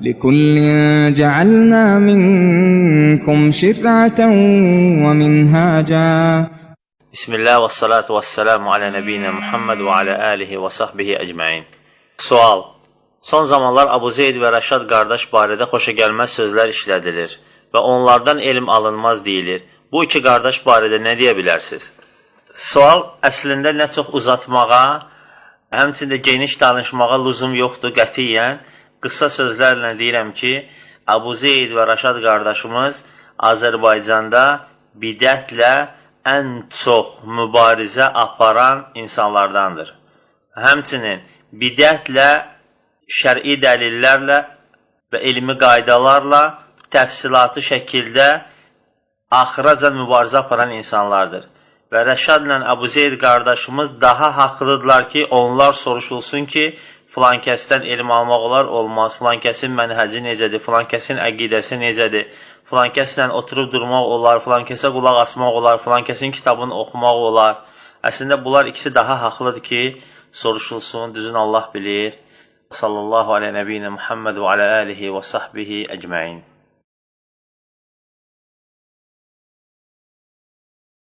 لكل جعلنا منكم شرعة ومنهاجا. Bismillah və salatu və selamu alə nəbiyyina Muhammed və alə alihi və sahbihi əcməin. Sual: son zamanlar Abu Zeyd və Rəşad qardaş barədə xoşagəlməz sözlər işlədilir və onlardan elm alınmaz deyilir. Bu iki qardaş barədə nə deyə bilərsiniz? Sual əslində nə çox uzatmağa, həmçində geniş danışmağa lüzum yoxdur qətiyyən. Qısa sözlərlə deyirəm ki, Abu Zeyd və Rəşad qardaşımız Azərbaycanda bidətlə ən çox mübarizə aparan insanlardandır. Həmçinin bidətlə, şər'i dəlillərlə və elmi qaydalarla təfsilatı şəkildə axıracan mübarizə aparan insanlardır. Və Rəşadla Abu Zeyd qardaşımız daha haqlıdırlar ki, onlar soruşulsun ki, filan kəsdən elm almaq olar, olmaz, filan kəsin mənhəci necədir, filan kəsin əqidəsi necədir, filan kəslə oturub durmaq olar, filan kəsə qulaq asmaq olar, filan kəsin kitabını oxumaq olar. Əslində bunlar ikisi daha haqlıdır ki, soruşulsun, düzün Allah bilir. Sallallahu alə nəbiyyina Muhammed və alə alihi və sahbihi əcməin.